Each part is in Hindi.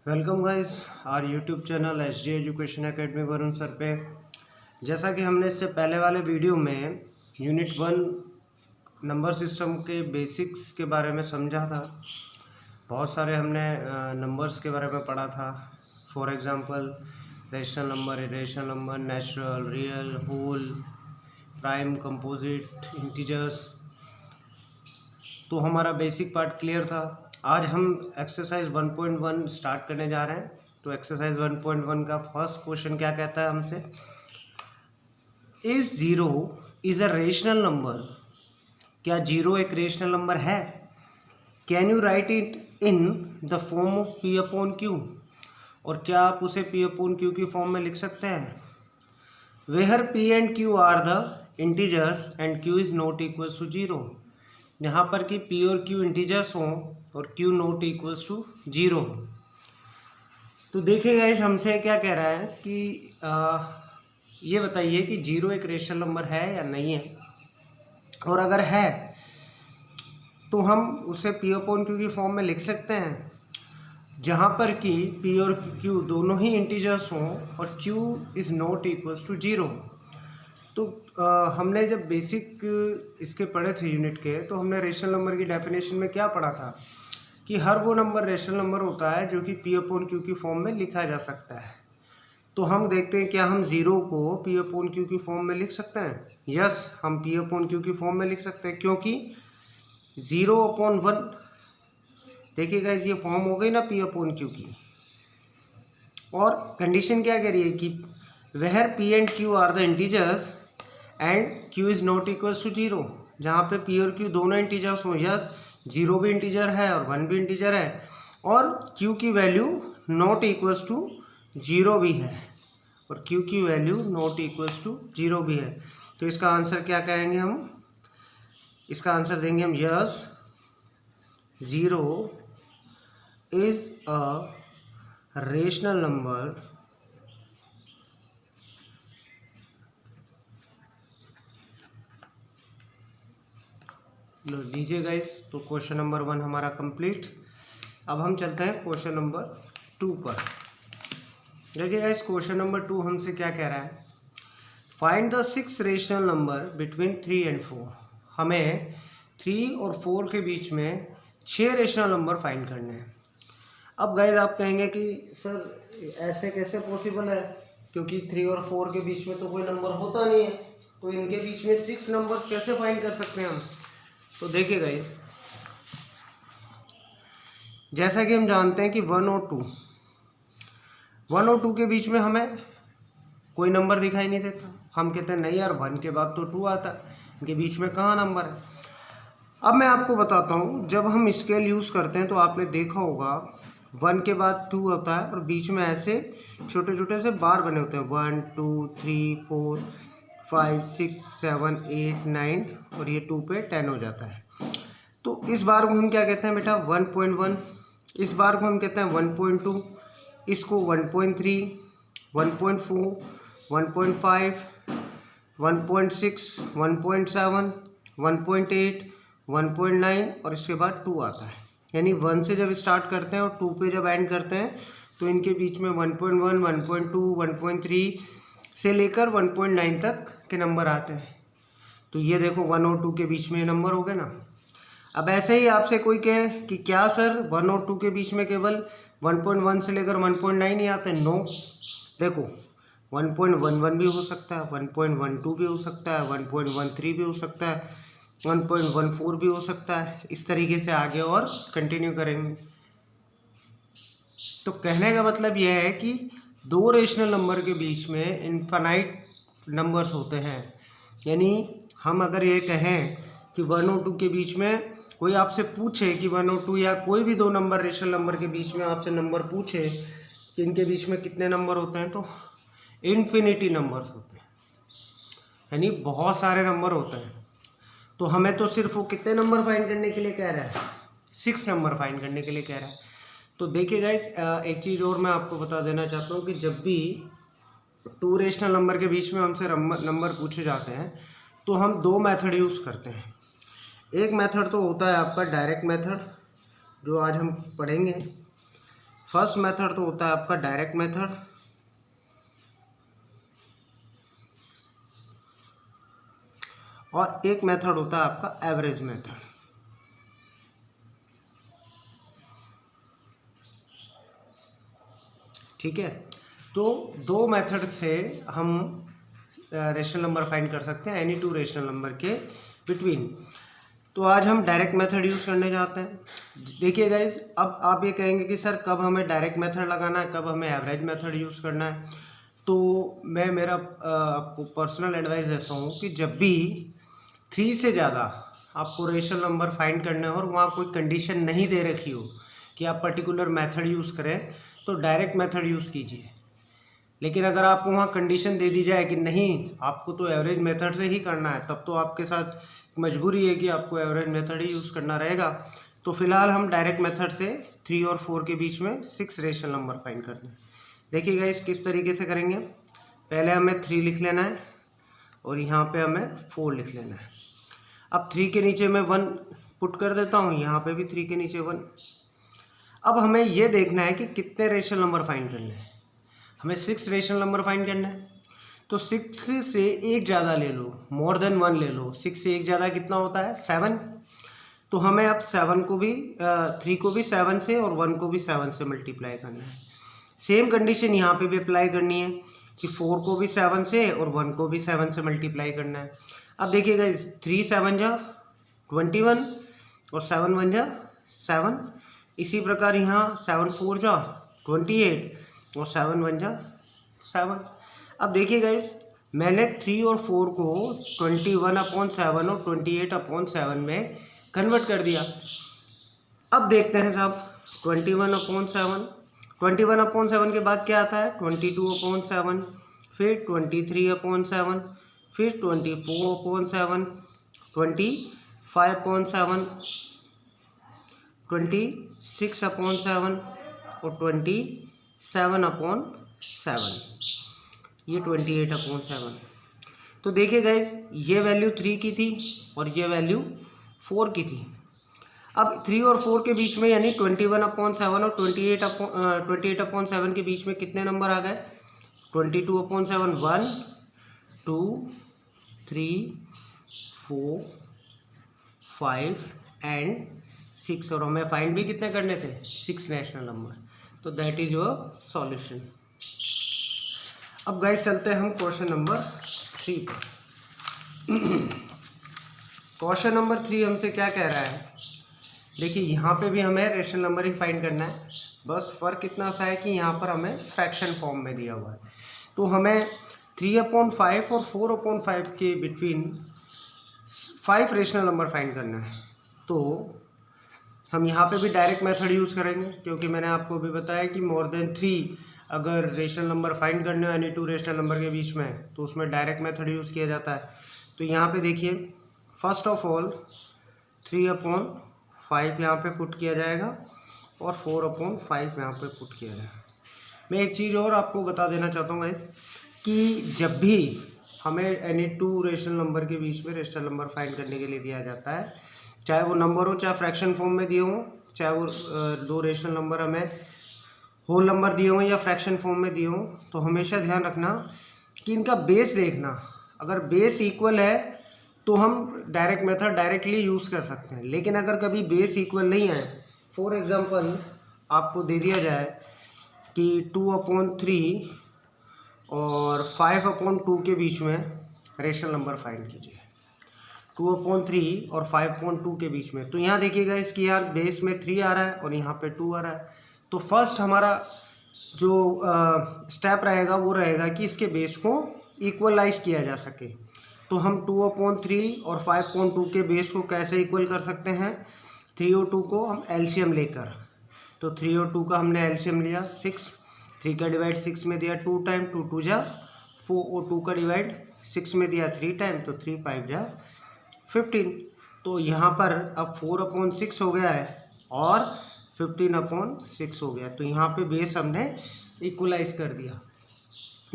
Welcome guys our YouTube channel HD education academy Varun sir पे। जैसा कि हमने इससे पहले वाले वीडियो में यूनिट 1 नंबर सिस्टम के बेसिक्स के बारे में समझा था। बहुत सारे हमने नंबर्स के बारे में पढ़ा था। For example rational number, irrational number, natural, real, whole, prime, composite, integers. तो हमारा बेसिक पार्ट क्लियर था। आज हम एक्सरसाइज 1.1 स्टार्ट करने जा रहे हैं। तो एक्सरसाइज 1.1 का फर्स्ट क्वेश्चन क्या कहता है हमसे, is 0 is a rational number. क्या 0 एक रेशनल नंबर है? Can you write it in the form of P upon Q। और क्या आप उसे P अपॉन Q की फॉर्म में लिख सकते हैं? Where P and Q are the integers and Q is not equal to 0। यहाँ पर कि P और Q इंटीजर्स हों और Q नॉट इक्वल्स टू 0। तो देखिए गाइस, हमसे क्या कह रहा है कि ये बताइए कि 0 एक रेशनल नंबर है या नहीं है, और अगर है तो हम उसे P अपॉन Q की फॉर्म में लिख सकते हैं, जहाँ पर कि P और Q दोनों ही इंटीजर्स हों और Q is not equals to 0। तो हमने जब बेसिक इसके पढ़े थे यूनिट के, तो हमने रेशनल नंबर की डेफिनेशन में क्या पढ़ा था कि हर वो नंबर रेशनल नंबर होता है जो कि P अपॉन Q की फॉर्म में लिखा जा सकता है। तो हम देखते हैं क्या हम 0 को P अपॉन Q की फॉर्म में लिख सकते हैं। यस, हम P अपॉन Q की फॉर्म में लिख सकते हैं, क्योंकि 0 अपॉन 1, देखिएगा ये फॉर्म हो गई ना P अपॉन Q की। और कंडीशन क्या कह रही है कि where P and Q are the integers and Q is not equals to 0। जहाँ पे P और Q दोनों इंटीजर्स हों, यस 0 भी इंटीजर है और 1 भी इंटीजर है, और Q की वैल्यू नॉट इक्वल्स टू 0 भी है, और Q की वैल्यू नॉट इक्वल्स टू 0 भी है। तो इसका आंसर क्या कहेंगे हम? इसका आंसर देंगे हम yes 0 is a rational number लो लीजिए गाइस। तो क्वेश्चन नंबर 1 हमारा कंप्लीट। अब हम चलते हैं क्वेश्चन नंबर 2 पर। देखिए गाइस, क्वेश्चन नंबर 2 हमसे क्या कह रहा है, find the 6 rational number between 3 and 4। हमें 3 और 4 के बीच में 6 रेशनल नंबर फाइंड करने हैं। अब गाइस आप कहेंगे कि सर ऐसे कैसे पॉसिबल है, क्योंकि 3 और 4 के बीच में तो कोई नंबर होता नहीं है, तो इनके बीच में 6 नंबर्स कैसे फाइंड कर सकते हैं हम? तो देखिए गाइस, जैसा कि हम जानते हैं कि 1 और 2 के बीच में हमें कोई नंबर दिखाई नहीं देता। हम कहते हैं नहीं यार, 1 के बाद तो 2 आता है, इनके बीच में कहाँ नंबर है। अब मैं आपको बताता हूँ, जब हम स्केल यूज़ करते हैं तो आपने देखा होगा 1 के बाद 2 होता है और बीच में ऐसे छोटे छोटे से बार बने होते हैं, 1 2 3 4 5 6 7 8 9, और ये 2 पे 10 हो जाता है। तो इस बार को हम क्या कहते हैं बेटा? 1.1। इस बार को हम कहते हैं 1.2, इसको 1.3, 1.4, 1.5, 1.6, 1.7, 1.8, 1.9, और इसके बाद 2 आता है। यानी 1 से जब स्टार्ट करते हैं और 2 पे जब एंड करते हैं तो इनके बीच में 1.1, 1.2, 1.3 से लेकर 1.9 तक के नंबर आते हैं। तो ये देखो 1 और 2 के बीच में नंबर हो गए ना। अब ऐसे ही आपसे कोई कहे कि क्या सर 1 और 2 के बीच में केवल 1.1 से लेकर 1.9 ही आते हैं? नो, देखो 1.11 भी हो सकता है, 1.12 भी हो सकता है, 1.13 भी हो सकता है, 1.14 भी हो सकता है। इस तरीके से आगे और कंटिन्यू करेंगे। तो कहने का मतलब यह है कि 2 रेशनल नंबर के बीच में इनफाइनाइट नंबर्स होते हैं। यानी हम अगर ये कहें कि 1 और 2 के बीच में कोई आपसे पूछे कि 1 और 2 या कोई भी 2 नंबर रेशनल नंबर के बीच में आपसे नंबर पूछे कि इनके बीच में कितने नंबर होते हैं, तो इन्फिनिटी नंबर्स होते हैं, यानी बहुत सारे नंबर होते हैं। तो हमें तो सिर्फ वो कितने नंबर फाइंड करने के लिए कह रहा है? 6 नंबर फाइंड करने के लिए कह रहा है। तो देखिए गाइस, एक चीज़ और मैं आपको बता देना चाहता हूँ कि जब भी 2 रेशनल नंबर के बीच में हमसे नंबर पूछे जाते हैं तो हम 2 मेथड यूज़ करते हैं। एक मेथड तो होता है आपका डायरेक्ट मेथड, जो आज हम पढ़ेंगे। फर्स्ट मेथड तो होता है आपका डायरेक्ट मेथड, और एक मेथड होता है आपका एवरेज मेथड। ठीक है, तो दो मेथड से हम रेशनल नंबर फाइंड कर सकते हैं एनी टू रेशनल नंबर के बिटवीन। तो आज हम डायरेक्ट मेथड यूज़ करने जाते हैं। देखिए गाइज, अब आप ये कहेंगे कि सर कब हमें डायरेक्ट मेथड लगाना है, कब हमें एवरेज मेथड यूज़ करना है। तो मैं मेरा आपको पर्सनल एडवाइस देता हूँ कि जब भी 3 से ज़्यादा आपको रेशनल नंबर फाइंड करने हो और वहाँ कोई कंडीशन नहीं दे रखी हो कि आप पर्टिकुलर मेथड यूज़ करें, तो डायरेक्ट मेथड यूज़ कीजिए। लेकिन अगर आपको वहाँ कंडीशन दे दी जाए कि नहीं आपको तो एवरेज मेथड से ही करना है, तब तो आपके साथ मजबूरी है कि आपको एवरेज मेथड ही यूज़ करना रहेगा। तो फिलहाल हम डायरेक्ट मेथड से 3 और 4 के बीच में 6 रेशनल नंबर फाइंड करते हैं। देखिए गाइस किस तरीके से करेंगे। पहले हमें 3 लिख लेना है और यहाँ पे हमें 4 लिख लेना है। अब 3 के नीचे मैं 1 पुट कर देता हूँ, यहाँ पे भी 3 के नीचे 1। अब हमें ये देखना है कि कितने रेशनल नंबर फाइंड करने हैं। हमें 6 रेशनल नंबर फाइंड करना है, तो 6 से एक ज़्यादा ले लो, मोर देन 1 ले लो। 6 से एक ज़्यादा कितना होता है 7। तो हमें अब 7 को भी 3 को भी 7 से और 1 को भी 7 से मल्टीप्लाई करना है। सेम कंडीशन यहाँ पे भी अप्लाई करनी है कि 4 को भी 7 से और 1 को भी 7 से मल्टीप्लाई करना है। अब देखिएगा 3 7 जा 21 और 7 1 जा 7। इसी प्रकार यहाँ 7 4 जा 28 और 7 1 जा 7। अब देखिए गाइस, मैंने 3 और 4 को 21/7 और 28/7 में कन्वर्ट कर दिया। अब देखते हैं साहब 21/7 के बाद क्या आता है 22/7, फिर 23/7, फिर 24/7, 25/7, 26/7 और 27/7, ये 28/7। तो देखिए गाइज, ये वैल्यू 3 की थी और ये वैल्यू 4 की थी। अब 3 और 4 के बीच में यानी 21/7 और 28/7 के बीच में कितने नंबर आ गए 22/7, 1 2 3 4 5 एंड 6, और हमें फाइंड भी कितने करने थे 6 नेशनल नंबर। तो दैट इज योर सॉल्यूशन। अब गाइस चलते हैं हम क्वेश्चन नंबर 3 पर। क्वेश्चन नंबर 3 हमसे क्या कह रहा है। देखिए यहाँ पे भी हमें रेशनल नंबर ही फाइंड करना है, बस फ़र्क इतना सा है कि यहाँ पर हमें फ्रैक्शन फॉर्म में दिया हुआ है। तो हमें 3/5 और 4/5 के बिटवीन 5 रेशनल नंबर फाइंड करना है। तो हम यहाँ पे भी डायरेक्ट मेथड यूज़ करेंगे, क्योंकि मैंने आपको भी बताया कि मोर देन 3 अगर रेशनल नंबर फाइंड करने हो यानी 2 रेशनल नंबर के बीच में, तो उसमें डायरेक्ट मेथड यूज़ किया जाता है। तो यहाँ पे देखिए फर्स्ट ऑफ ऑल 3/5 यहाँ पे पुट किया जाएगा और 4/5 यहाँ पे पुट किया जाएगा। मैं एक चीज़ और आपको बता देना चाहता हूँ गाइस कि जब भी हमें एनी 2 रेशनल नंबर के बीच में रेशनल नंबर फाइंड करने के लिए दिया जाता है, चाहे वो नंबर हो चाहे फ्रैक्शन फॉर्म में दिए हों, चाहे वो 2 रेशनल नंबर हमें होल नंबर दिए हों या फ्रैक्शन फॉर्म में दिए हों, तो हमेशा ध्यान रखना कि इनका बेस देखना। अगर बेस इक्वल है तो हम डायरेक्ट मेथड डायरेक्टली यूज़ कर सकते हैं। लेकिन अगर कभी बेस इक्वल नहीं है, फॉर एग्जांपल आपको दे दिया जाए कि 2/3 और 5/2 के बीच में रेशनल नंबर फाइंड कीजिए, 2/3 और 5/2 के बीच में। तो यहाँ देखिएगा इसकी यार बेस में 3 आ रहा है और यहाँ पे 2 आ रहा है। तो फर्स्ट हमारा जो स्टेप रहेगा वो रहेगा कि इसके बेस को इक्वलाइज किया जा सके। तो हम 2/3 और 5/2 के बेस को कैसे इक्वल कर सकते हैं, 3 और 2 को हम एलसीएम लेकर। तो 3 और 2 का हमने एलसीएम लिया 6, 3 का डिवाइड 6 में दिया 2 टाइम, 2 2 जा 4 और 2 का डिवाइड 6 में दिया 3 टाइम, तो 3 5 जा 15। तो यहाँ पर अब 4/6 हो गया है और 15/6 हो गया। तो यहाँ पे बेस हमने इक्वलाइज कर दिया।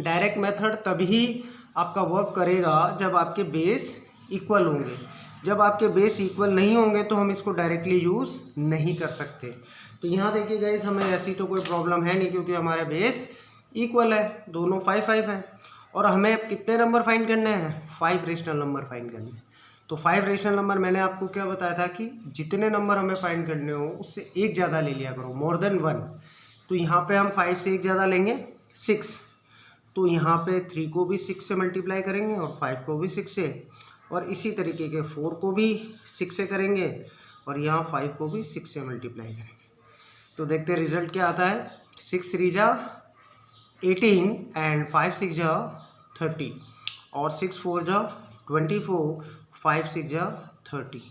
डायरेक्ट मेथड तभी आपका वर्क करेगा जब आपके बेस इक्वल होंगे। जब आपके बेस इक्वल नहीं होंगे तो हम इसको डायरेक्टली यूज़ नहीं कर सकते। तो यहाँ देखिए गाइस हमें ऐसी तो कोई प्रॉब्लम है नहीं, क्योंकि हमारे बेस इक्वल है, दोनों 5 5 हैं। और हमें कितने नंबर फाइंड करने हैं? 5 रेशनल नंबर फाइंड करने हैं। तो 5 रेशनल नंबर मैंने आपको क्या बताया था कि जितने नंबर हमें फाइंड करने हो उससे एक ज़्यादा ले लिया करो, मोर देन 1। तो यहाँ पे हम 5 से एक ज़्यादा लेंगे 6, तो यहाँ पे 3 को भी 6 से मल्टीप्लाई करेंगे और 5 को भी 6 से, और इसी तरीके के 4 को भी 6 से करेंगे और यहाँ 5 को भी 6 से मल्टीप्लाई करेंगे। तो देखते हैं रिजल्ट क्या आता है। 6 3 जा 18 एंड 5 6 जा 30 और 6 4 जा 24, 5 6 जा 30।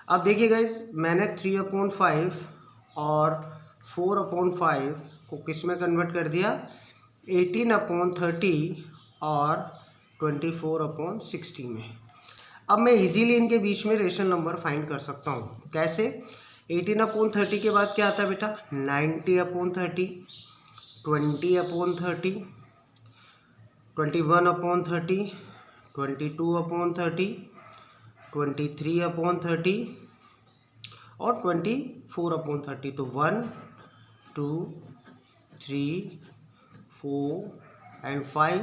अब देखिए गाइस मैंने 3/5 और 4/5 को किस में कन्वर्ट कर दिया? 18/30 और 24/60 में। अब मैं इजीली इनके बीच में रेशनल नंबर फाइंड कर सकता हूँ। कैसे? 18/30 के बाद क्या आता है बेटा? 90/30, 20/30, 21/30, 22/30, 23/30 और 24/30। तो 1 2 3 4 एंड 5,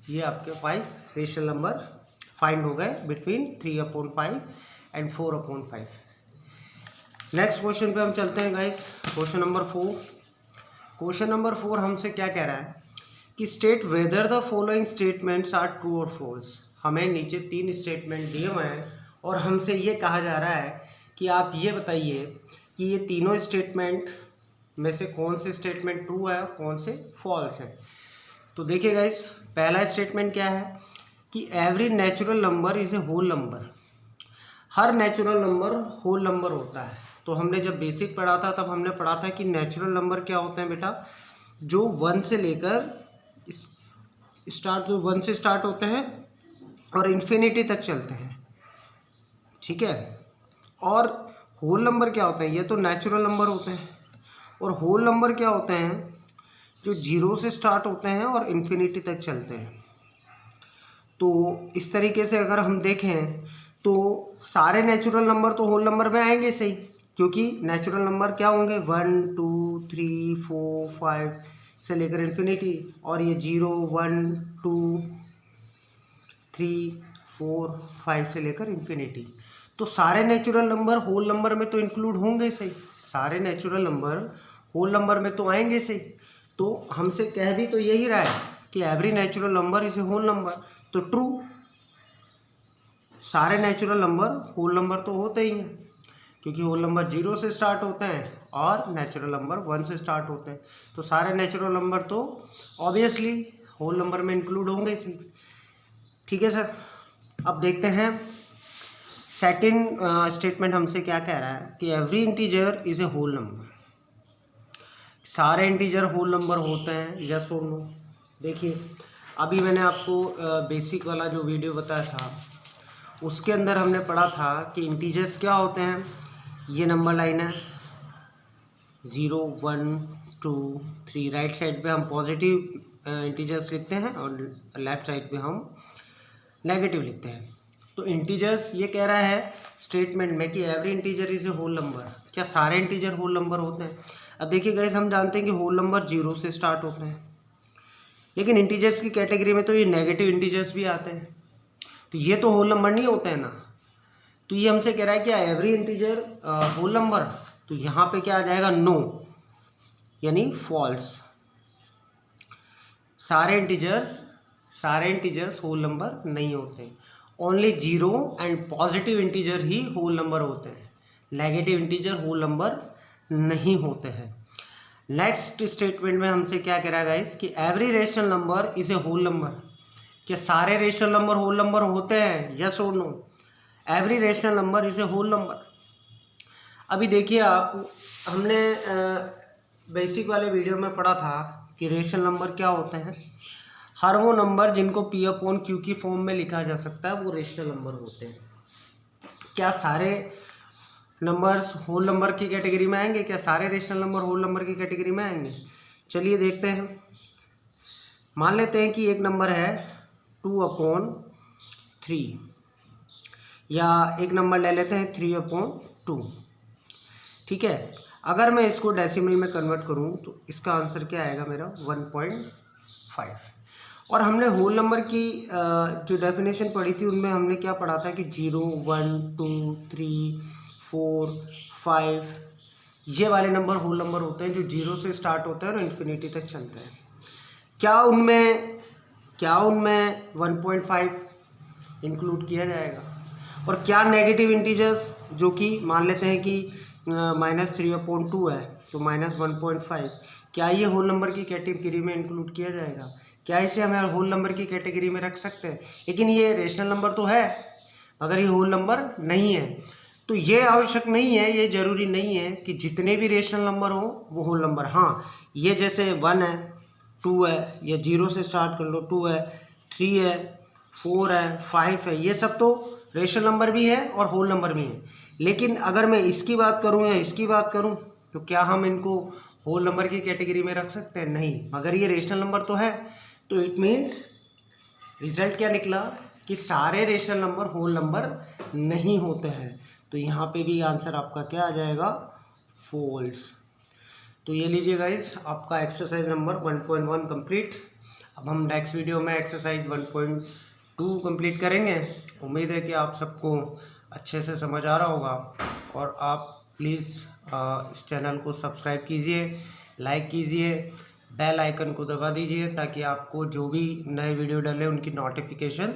ये आपके 5 रेशनल नंबर फाइंड हो गए बिटवीन 3/5 एंड 4/5। नेक्स्ट क्वेश्चन पे हम चलते हैं guys. Question number 4। Question number 4 हमसे क्या कह रहा है कि state whether the following statements are true और फॉल्स। हमें नीचे 3 स्टेटमेंट दिए हुए हैं और हमसे ये कहा जा रहा है कि आप ये बताइए कि ये तीनों स्टेटमेंट में से कौन से स्टेटमेंट ट्रू है और कौन से फॉल्स है। तो देखिए गाइस पहला स्टेटमेंट क्या है कि every natural number is a whole number. हर नेचुरल नंबर होल नंबर होता है। तो हमने जब बेसिक पढ़ा था तब हमने पढ़ा था कि नेचुरल नंबर क्या होते हैं बेटा? जो 1 से लेकर स्टार्ट 1 से स्टार्ट होते हैं और इन्फिनिटी तक चलते हैं, ठीक है। और होल नंबर क्या होते हैं? ये तो नेचुरल नंबर होते हैं। और होल नंबर क्या होते हैं? जो 0 से स्टार्ट होते हैं और इन्फिनिटी तक चलते हैं। तो इस तरीके से अगर हम देखें तो सारे नेचुरल नंबर तो होल नंबर में आएंगे सही, क्योंकि नेचुरल नंबर क्या होंगे? 1 2 3 4 5 से लेकर इन्फिनिटी, और ये 0 1 2 3 4 5 से लेकर इन्फिनिटी। तो सारे नेचुरल नंबर होल नंबर में तो इंक्लूड होंगे सही, सारे नेचुरल नंबर होल नंबर में तो आएंगे सही। तो हमसे कह भी तो यही रहा है कि every natural number is a whole number. तो ट्रू, सारे नेचुरल नंबर होल नंबर तो होते ही हैं, क्योंकि होल नंबर 0 से स्टार्ट होते हैं और नेचुरल नंबर 1 से स्टार्ट होते हैं। तो सारे नेचुरल नंबर तो ऑब्वियसली होल नंबर में इंक्लूड होंगे इसमें, ठीक है सर। अब देखते हैं सेकंड स्टेटमेंट हमसे क्या कह रहा है कि every integer is a whole number. सारे इंटीजर होल नंबर होते हैं, यस और नो? देखिए अभी मैंने आपको बेसिक वाला जो वीडियो बताया था उसके अंदर हमने पढ़ा था कि इंटीजर्स क्या होते हैं। ये नंबर लाइन है 0 1 2 3, राइट साइड पे हम पॉजिटिव इंटीजर्स लिखते हैं और लेफ्ट साइड पे हम नेगेटिव लिखते हैं। तो इंटीजर्स ये कह रहा है स्टेटमेंट में कि every integer is a whole number. क्या सारे इंटीजर होल नंबर होते हैं? अब देखिए गाइस हम जानते हैं कि होल नंबर 0 से स्टार्ट होते हैं, लेकिन इंटीजर्स की कैटेगरी में तो ये नेगेटिव इंटीजर्स भी आते हैं, तो ये तो होल नंबर नहीं होते हैं ना। तो ये हमसे कह रहा है कि एवरी इंटीजर होल नंबर, तो यहाँ पे क्या आ जाएगा? नो, यानी फॉल्स। सारे इंटीजर्स होल नंबर नहीं होते, ओनली 0 एंड पॉजिटिव इंटीजर ही होल नंबर होते हैं, नेगेटिव इंटीजर होल नंबर नहीं होते हैं। नेक्स्ट स्टेटमेंट में हमसे क्या कह रहा है गाइस कि every rational number is a whole number. क्या सारे रेशनल नंबर होल नंबर होते हैं? यस और no? Every rational number is a whole number. अभी देखिए आप, हमने बेसिक वाले वीडियो में पढ़ा था कि रेशनल नंबर क्या होते हैं। हर वो नंबर जिनको P/Q की फॉर्म में लिखा जा सकता है वो रेशनल नंबर होते हैं। क्या सारे नंबर्स होल नंबर की कैटेगरी में आएंगे? क्या सारे रेशनल नंबर होल नंबर की कैटेगरी में आएंगे? चलिए देखते हैं। मान लेते हैं कि एक नंबर है 2/3, या एक नंबर ले लेते हैं 3/2, ठीक है। अगर मैं इसको डेसिमल में कन्वर्ट करूँ तो इसका आंसर क्या आएगा मेरा 1.5। और हमने होल नंबर की जो डेफिनेशन पढ़ी थी उनमें हमने क्या पढ़ा था कि 0, 1, 2, 3, 4, 5 ये वाले नंबर होल नंबर होते हैं जो 0 से स्टार्ट होते हैं और इन्फिनिटी तक चलते हैं। क्या उनमें 1.5 इंक्लूड किया जाएगा? और क्या नेगेटिव इंटीजर्स जो कि मान लेते हैं कि -3/2 है तो -1.5 क्या ये होल नंबर की कैटेगरी में इंक्लूड किया जाएगा? क्या इसे हमें होल नंबर की कैटेगरी में रख सकते हैं? लेकिन ये रेशनल नंबर तो है, अगर ये होल नंबर नहीं है तो ये आवश्यक नहीं है, ये ज़रूरी नहीं है कि जितने भी रेशनल नंबर हो वो होल नंबर। हाँ, ये जैसे 1 है, 2 है, या 0 से स्टार्ट कर लो, 2 है, 3 है, 4 है, 5 है, ये सब तो रेशनल नंबर भी है और होल नंबर भी है। लेकिन अगर मैं इसकी बात करूं या इसकी बात करूं तो क्या हम इनको होल नंबर की कैटेगरी में रख सकते हैं? नहीं। मगर ये रेशनल नंबर तो है, तो इट मीन्स रिजल्ट क्या निकला कि सारे रेशनल नंबर होल नंबर नहीं होते हैं। तो यहाँ पे भी आंसर आपका क्या आ जाएगा? फॉल्स। तो ये लीजिए गाइस, आपका एक्सरसाइज नंबर 1.1 कंप्लीट। अब हम नेक्स्ट वीडियो में एक्सरसाइज 1.2 कंप्लीट करेंगे। उम्मीद है कि आप सबको अच्छे से समझ आ रहा होगा और आप प्लीज़ इस चैनल को सब्सक्राइब कीजिए, लाइक कीजिए, बेल आइकन को दबा दीजिए ताकि आपको जो भी नए वीडियो डालें उनकी नोटिफिकेशन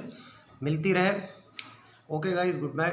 मिलती रहे। Okay guys, good bye.